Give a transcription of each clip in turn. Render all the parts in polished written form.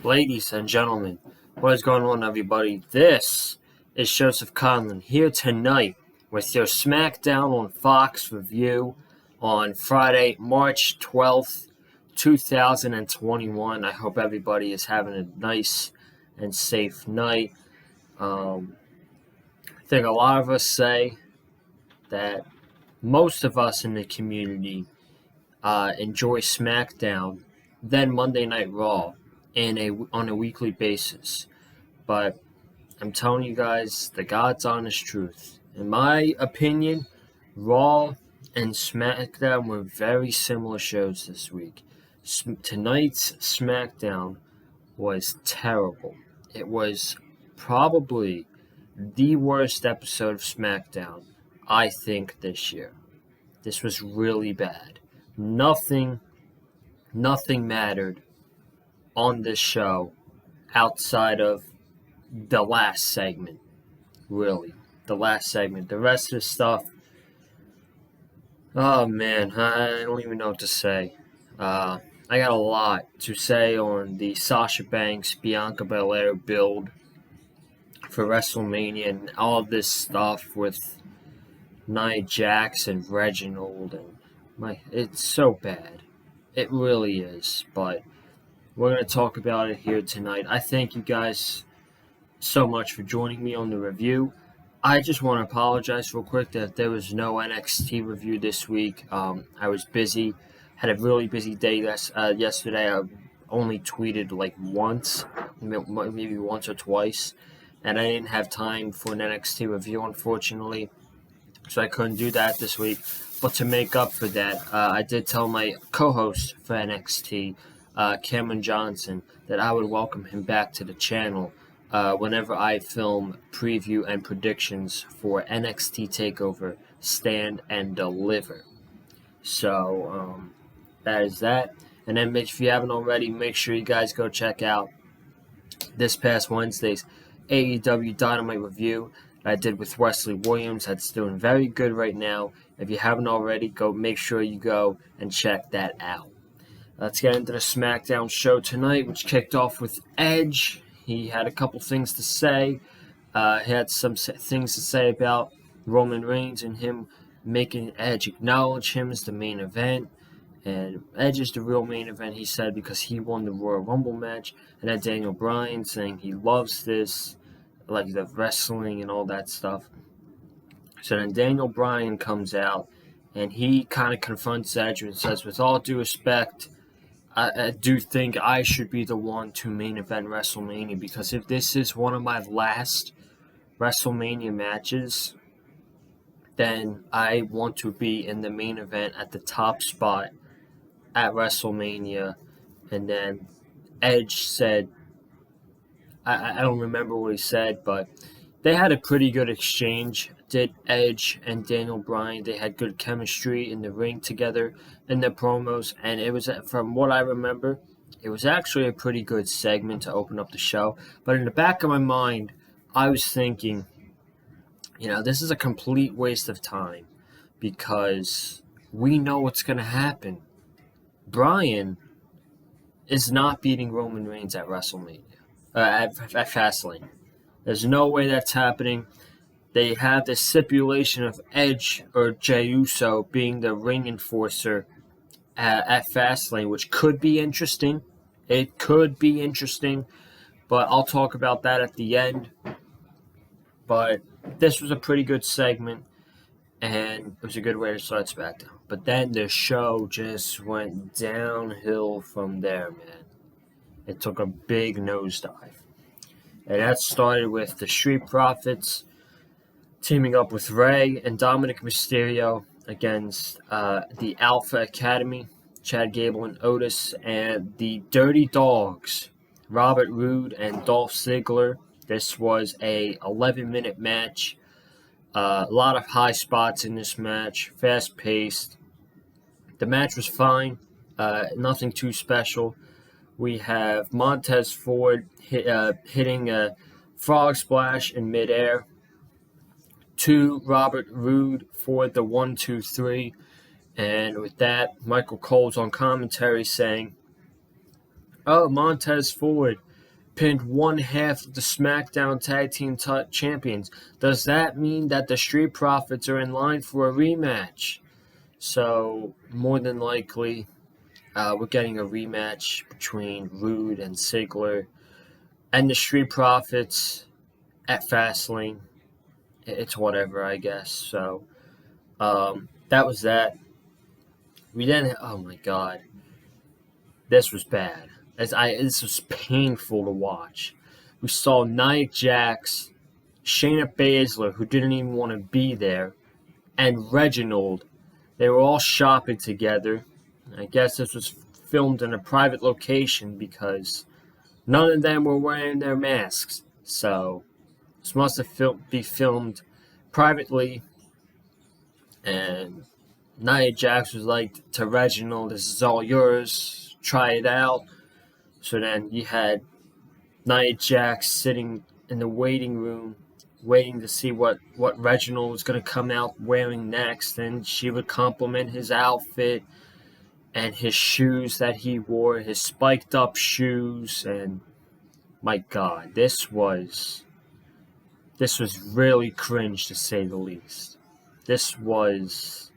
Ladies and gentlemen, what is going on, everybody? This is Joseph Conlon here tonight with your SmackDown on Fox review on Friday, March 12th, 2021. I hope everybody is having a nice and safe night. I think a lot of us say that most of us in the community enjoy SmackDown, then Monday Night Raw on a weekly basis. But I'm telling you guys the God's honest truth. In my opinion, Raw and SmackDown were very similar shows this week. Tonight's SmackDown was terrible. It was probably the worst episode of SmackDown, I think, this year. This was really bad. Nothing mattered on this show outside of the last segment, really. The last segment. The rest of the stuff, oh man, I don't even know what to say. I got a lot to say on the Sasha Banks, Bianca Belair build for WrestleMania and all this stuff with Nia Jax and Reginald. And it's so bad. It really is, but we're going to talk about it here tonight. I thank you guys so much for joining me on the review. I just want to apologize real quick that there was no NXT review this week. I was busy. Had a really busy day yesterday. I only tweeted like once, maybe once or twice. And I didn't have time for an NXT review, unfortunately. So I couldn't do that this week. But to make up for that, I did tell my co-host for NXT, Cameron Johnson, that I would welcome him back to the channel whenever I film preview and predictions for NXT TakeOver Stand and Deliver. So that is that. And then if you haven't already, make sure you guys go check out this past Wednesday's AEW Dynamite review that I did with Wesley Williams. That's doing very good right now. If you haven't already, make sure you go and check that out. Let's get into the SmackDown show tonight, which kicked off with Edge. He had a couple things to say. He had some things to say about Roman Reigns and him making Edge acknowledge him as the main event. And Edge is the real main event, he said, because he won the Royal Rumble match. And then Daniel Bryan saying he loves this, like the wrestling and all that stuff. So then Daniel Bryan comes out, and he kind of confronts Edge and says, with all due respect, I do think I should be the one to main event WrestleMania, because if this is one of my last WrestleMania matches, then I want to be in the main event at the top spot at WrestleMania. And then Edge said, I don't remember what he said, but they had a pretty good exchange. Did Edge and Daniel Bryan. They had good chemistry in the ring together in their promos, and it was, from what I remember, it was actually a pretty good segment to open up the show. But in the back of my mind, I was thinking, this is a complete waste of time because we know what's going to happen. Bryan is not beating Roman Reigns at WrestleMania, at Fastlane. There's no way that's happening. They have this stipulation of Edge or Jey Uso being the ring enforcer at Fastlane, which could be interesting. It could be interesting, but I'll talk about that at the end. But this was a pretty good segment, and it was a good way to start SmackDown. But then the show just went downhill from there, man. It took a big nosedive. And that started with the Street Profits teaming up with Rey and Dominic Mysterio against the Alpha Academy, Chad Gable and Otis, and the Dirty Dogs, Robert Roode and Dolph Ziggler. This was a 11-minute match. A lot of high spots in this match, fast-paced. The match was fine, nothing too special. We have Montez Ford hitting a frog splash in midair to Robert Roode for the 1-2-3. And with that, Michael Cole's on commentary saying, oh, Montez Ford pinned one half of the SmackDown Tag Team Champions. Does that mean that the Street Profits are in line for a rematch? So, more than likely, we're getting a rematch between Rude and Ziggler and the Street Profits at Fastlane. It's whatever, I guess. So, that was that. We then, oh my god, this was bad. This was painful to watch. We saw Nia Jax, Shayna Baszler, who didn't even want to be there, and Reginald. They were all shopping together. I guess this was filmed in a private location because none of them were wearing their masks. So this must have been filmed privately. And Nia Jax was like to Reginald, "This is all yours. Try it out." So then you had Nia Jax sitting in the waiting room, waiting to see what Reginald was going to come out wearing next. And she would compliment his outfit and his shoes that he wore, his spiked up shoes. And my God, this was really cringe, to say the least. This was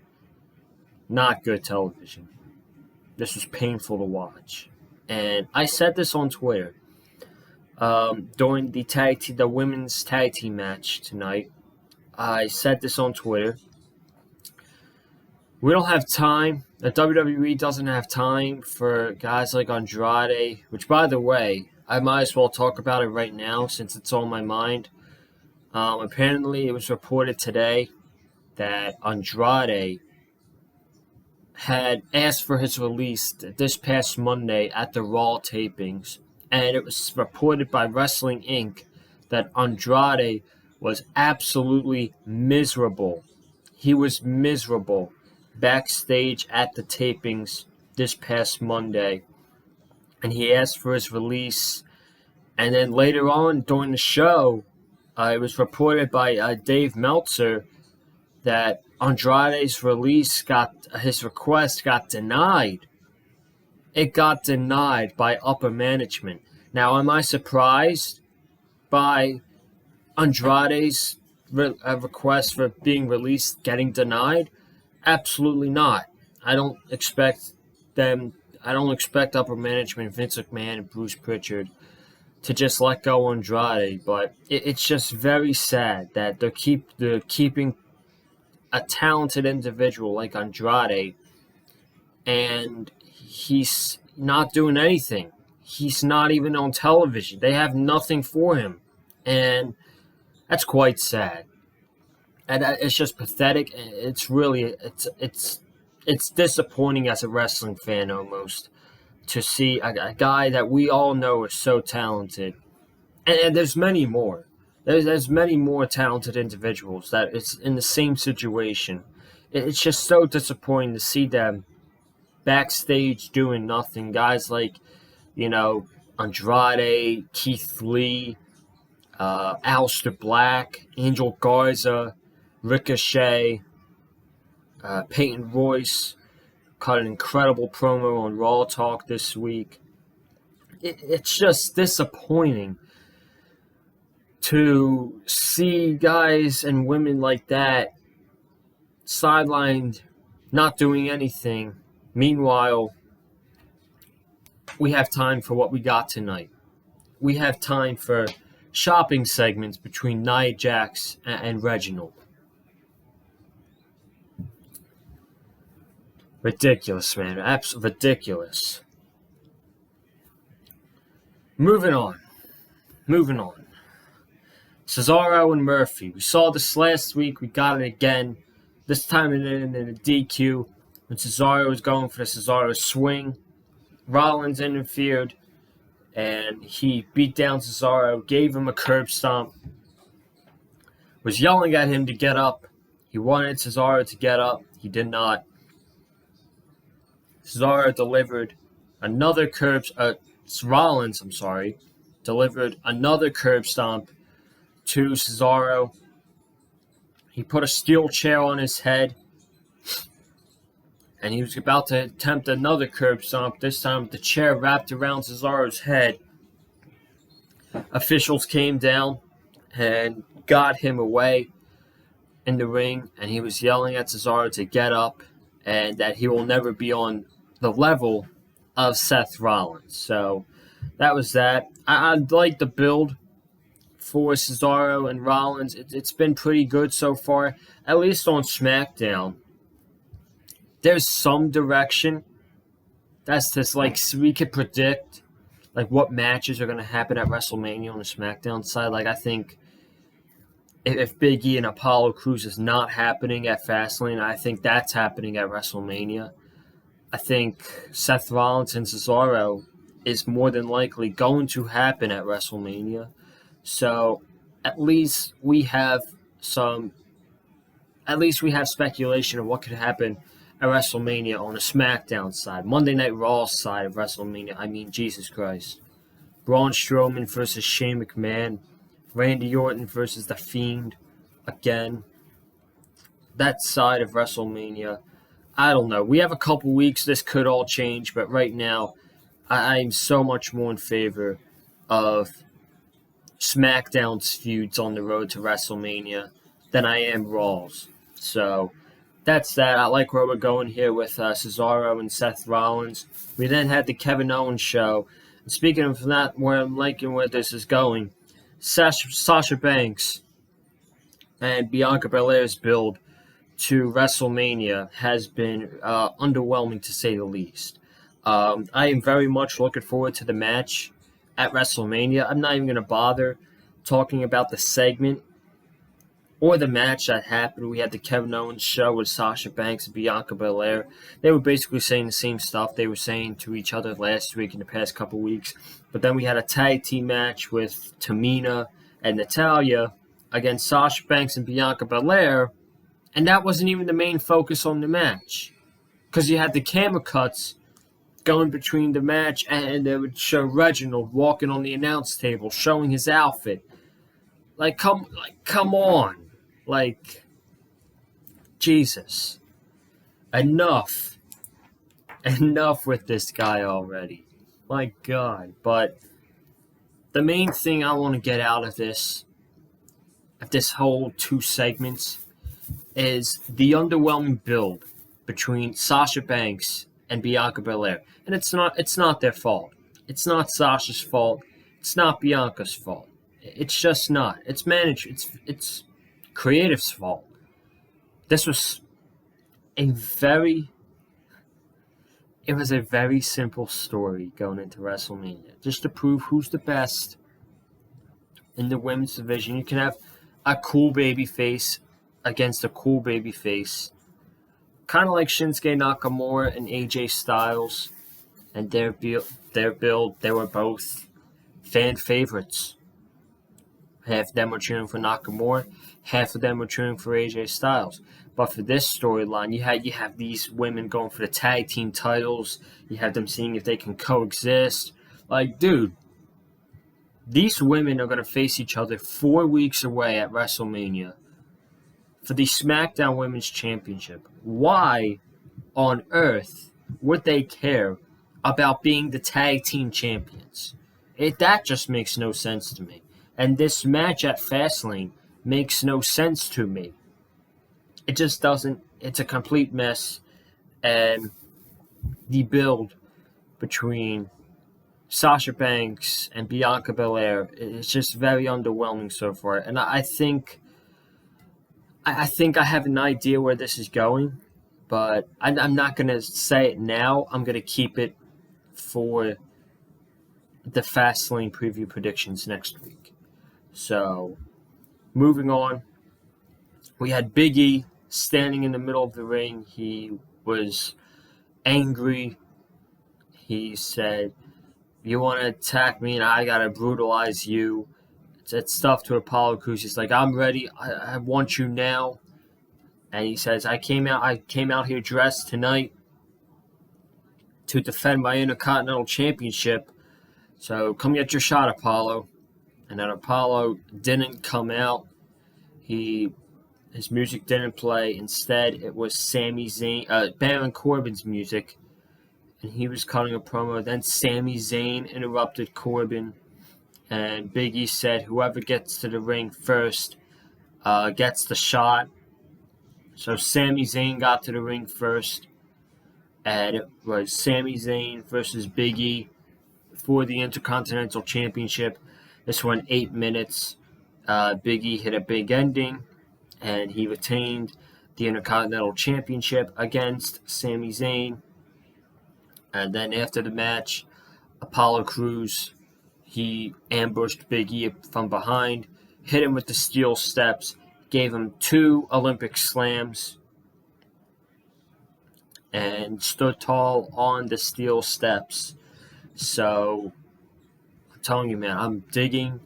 not good television. This was painful to watch. And I said this on Twitter during the women's tag team match tonight. I said this on Twitter. We don't have time. The WWE doesn't have time for guys like Andrade, which, by the way, I might as well talk about it right now since it's on my mind. Apparently, it was reported today that Andrade had asked for his release this past Monday at the Raw tapings, and it was reported by Wrestling Inc. that Andrade was absolutely miserable. He was miserable backstage at the tapings this past Monday, and he asked for his release. And then later on during the show, it was reported by Dave Meltzer that Andrade's his request got denied. It got denied by upper management. Now, am I surprised by Andrade's request for being released getting denied? Absolutely not. I don't expect upper management, Vince McMahon and Bruce Pritchard, to just let go Andrade, but it's just very sad that they're keeping a talented individual like Andrade, and he's not doing anything. He's not even on television. They have nothing for him, and that's quite sad. And it's just pathetic. It's really it's disappointing as a wrestling fan almost to see a guy that we all know is so talented, and there's many more. There's many more talented individuals that is in the same situation. It's just so disappointing to see them backstage doing nothing. Guys like, Andrade, Keith Lee, Aleister Black, Angel Garza, Ricochet, Peyton Royce cut an incredible promo on Raw Talk this week. It's just disappointing to see guys and women like that sidelined, not doing anything. Meanwhile, we have time for what we got tonight. We have time for shopping segments between Nia Jax and Reginald. Ridiculous, man. Absolutely ridiculous. Moving on. Cesaro and Murphy. We saw this last week. We got it again. This time in a DQ. When Cesaro was going for the Cesaro swing, Rollins interfered, and he beat down Cesaro, gave him a curb stomp, was yelling at him to get up. He wanted Cesaro to get up. He did not. Cesaro delivered another Rollins, delivered another curb stomp to Cesaro. He put a steel chair on his head, and he was about to attempt another curb stomp, this time with the chair wrapped around Cesaro's head. officials came down and got him away in the ring, and he was yelling at Cesaro to get up and that he will never be on the level of Seth Rollins. So that was that. I like the build for Cesaro and Rollins. It's been pretty good so far, at least on SmackDown. There's some direction. That's just like we could predict like what matches are going to happen at WrestleMania on the SmackDown side. Like I think if Big E and Apollo Crews is not happening at Fastlane, I think that's happening at WrestleMania. I think Seth Rollins and Cesaro is more than likely going to happen at WrestleMania. So at least we have speculation of what could happen at WrestleMania on the SmackDown side. Monday Night Raw side of WrestleMania. I mean, Jesus Christ. Braun Strowman versus Shane McMahon. Randy Orton versus The Fiend. Again. That side of WrestleMania. I don't know. We have a couple weeks. This could all change. But right now, I'm so much more in favor of SmackDown's feuds on the road to WrestleMania than I am Raw's. So that's that. I like where we're going here with Cesaro and Seth Rollins. We then had the Kevin Owens show. And speaking of that, where I'm liking where this is going, Sasha Banks and Bianca Belair's build to WrestleMania has been underwhelming to say the least. I am very much looking forward to the match at WrestleMania. I'm not even going to bother talking about the segment or the match that happened. We had the Kevin Owens show with Sasha Banks and Bianca Belair. They were basically saying the same stuff they were saying to each other last week and the past couple weeks. But then we had a tag team match with Tamina and Natalya against Sasha Banks and Bianca Belair. And that wasn't even the main focus on the match. Because you had the camera cuts going between the match, and they would show Reginald walking on the announce table, showing his outfit. Come on. Jesus. Enough with this guy already. My God. But the main thing I want to get out of this whole two segments, is the underwhelming build between Sasha Banks and Bianca Belair. And it's not their fault. It's not Sasha's fault. It's not Bianca's fault. It's just not. It's it's creative's fault. This was a very simple story going into WrestleMania. Just to prove who's the best in the women's division. You can have a cool baby face against a cool baby face. Kind of like Shinsuke Nakamura and AJ Styles and their build. They were both fan favorites. Half of them were cheering for Nakamura. Half of them were cheering for AJ Styles. But for this storyline, you have these women going for the tag team titles. You have them seeing if they can coexist. Dude, these women are going to face each other 4 weeks away at WrestleMania for the SmackDown Women's Championship. Why on earth would they care about being the tag team champions? That just makes no sense to me. And this match at Fastlane makes no sense to me. It just doesn't. It's a complete mess. And the build between Sasha Banks and Bianca Belair is just very underwhelming so far. And I think I have an idea where this is going, but I'm not going to say it now. I'm going to keep it for the Fastlane preview predictions next week. So, moving on, we had Big E standing in the middle of the ring. He was angry. He said, "You want to attack me and I got to brutalize you." Said stuff to Apollo Crews. He's like, "I'm ready. I want you now." And he says, I came out here dressed tonight to defend my Intercontinental Championship. So come get your shot, Apollo. And then Apollo didn't come out. His music didn't play. Instead, it was Baron Corbin's music. And he was cutting a promo. Then Sami Zayn interrupted Corbin. and Big E said whoever gets to the ring first gets the shot. So Sami Zayn got to the ring first, and it was Sami Zayn versus Big E for the Intercontinental Championship. This went 8 minutes. Big E hit a big ending, and he retained the Intercontinental Championship against Sami Zayn. And then after the match, Apollo Crews, he ambushed Big E from behind, hit him with the steel steps, gave him 2 Olympic slams, and stood tall on the steel steps. So, I'm telling you, man, I'm digging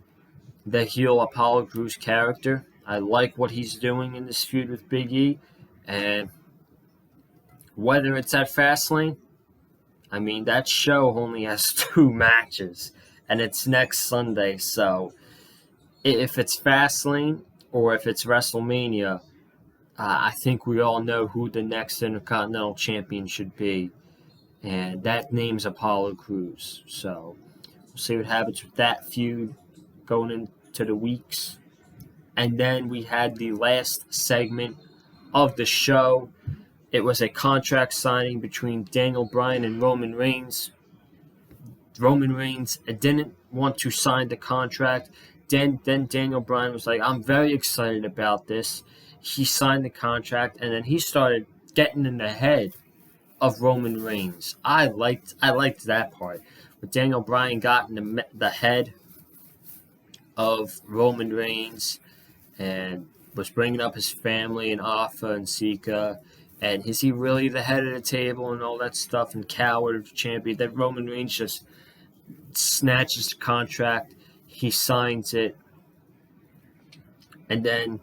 the heel Apollo Crews character. I like what he's doing in this feud with Big E. And whether it's at Fastlane, I mean, that show only has 2 matches. And it's next Sunday. So, if it's Fastlane or if it's WrestleMania, I think we all know who the next Intercontinental Champion should be. And that name's Apollo Crews. So, we'll see what happens with that feud going into the weeks. And then we had the last segment of the show. It was a contract signing between Daniel Bryan and Roman Reigns. Roman Reigns didn't want to sign the contract. Then Daniel Bryan was like, I'm very excited about this. He signed the contract, and then he started getting in the head of Roman Reigns. I liked that part. But Daniel Bryan got in the head of Roman Reigns and was bringing up his family and Alpha and Sika. And is he really the head of the table and all that stuff and coward of the champion? Then Roman Reigns just snatches the contract. He signs it. And then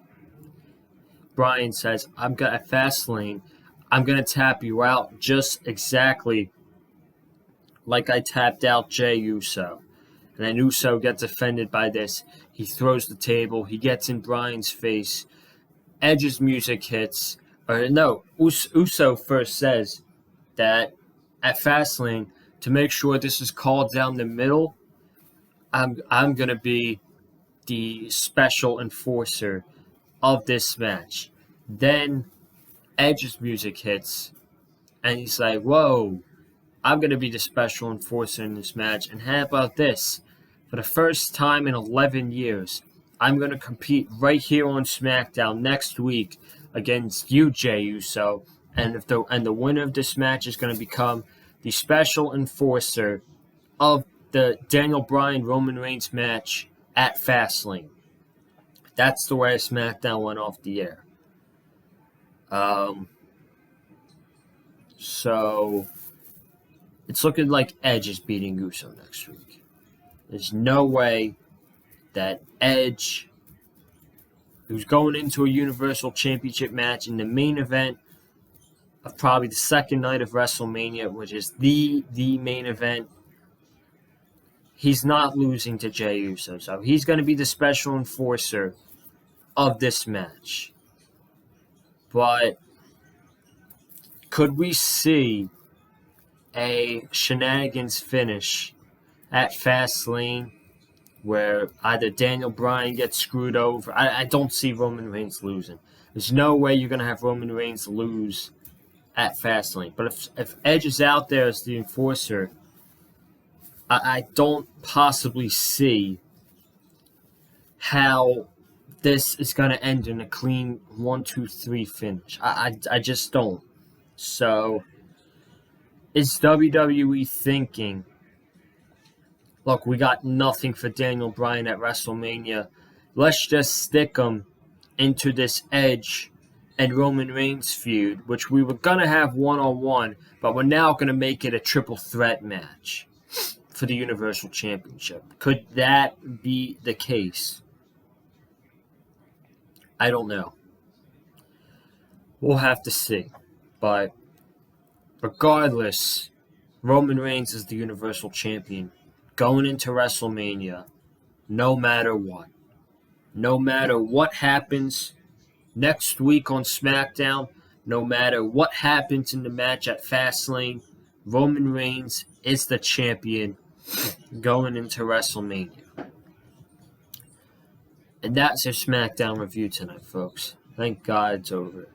Bryan says, at Fastlane, I'm going to tap you out just exactly like I tapped out Jey Uso. And then Uso gets offended by this. He throws the table. He gets in Bryan's face. Edge's music hits. Uso first says that at Fastlane, to make sure this is called down the middle, I'm going to be the special enforcer of this match. Then Edge's music hits, and he's like, whoa, I'm going to be the special enforcer in this match. And how about this? For the first time in 11 years, I'm going to compete right here on SmackDown next week against you, Jey Uso. And the winner of this match is going to become the special enforcer of the Daniel Bryan Roman Reigns match at Fastlane. That's the way SmackDown went off the air. So it's looking like Edge is beating Uso next week. There's no way that Edge, who's going into a Universal Championship match in the main event of probably the second night of WrestleMania, which is the main event, he's not losing to Jey Uso. So he's going to be the special enforcer of this match. But could we see a shenanigans finish at Fastlane where either Daniel Bryan gets screwed over? I don't see Roman Reigns losing. There's no way you're going to have Roman Reigns lose at Fastlane. But if Edge is out there as the enforcer, I don't possibly see how this is going to end in a clean 1-2-3 finish. I just don't. So, is WWE thinking, look, we got nothing for Daniel Bryan at WrestleMania. Let's just stick him into this Edge and Roman Reigns feud, which we were going to have one-on-one, but we're now going to make it a triple threat match for the Universal Championship. Could that be the case? I don't know. We'll have to see. But regardless, Roman Reigns is the Universal Champion going into WrestleMania no matter what. No matter what happens next week on SmackDown, no matter what happens in the match at Fastlane, Roman Reigns is the champion going into WrestleMania. And that's your SmackDown review tonight, folks. Thank God it's over.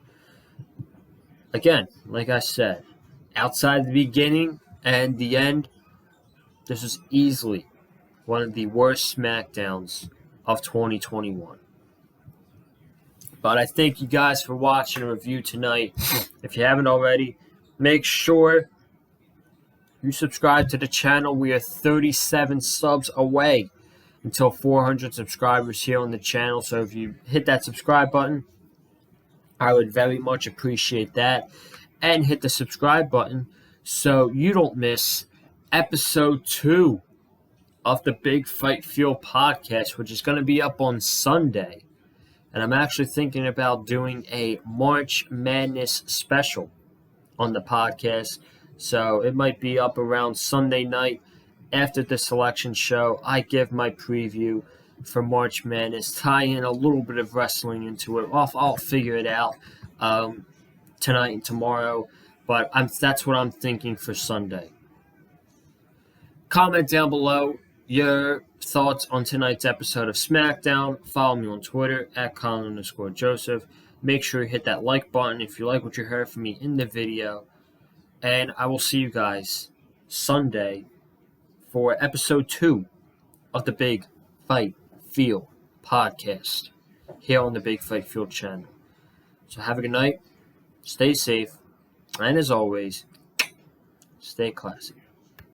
Again, like I said, outside the beginning and the end, this was easily one of the worst SmackDowns of 2021. But I thank you guys for watching the review tonight. If you haven't already, make sure you subscribe to the channel. We are 37 subs away until 400 subscribers here on the channel. So if you hit that subscribe button, I would very much appreciate that. And hit the subscribe button so you don't miss episode 2 of the Big Fight Fuel podcast, which is going to be up on Sunday. And I'm actually thinking about doing a March Madness special on the podcast. So it might be up around Sunday night after the selection show. I give my preview for March Madness, tie in a little bit of wrestling into it. I'll figure it out tonight and tomorrow. But that's what I'm thinking for Sunday. Comment down below your thoughts on tonight's episode of SmackDown. Follow me on Twitter at Colin_Joseph. Make sure you hit that like button if you like what you heard from me in the video. And I will see you guys Sunday for episode 2 of the Big Fight Feel podcast here on the Big Fight Feel channel. So have a good night. Stay safe. And as always, stay classy.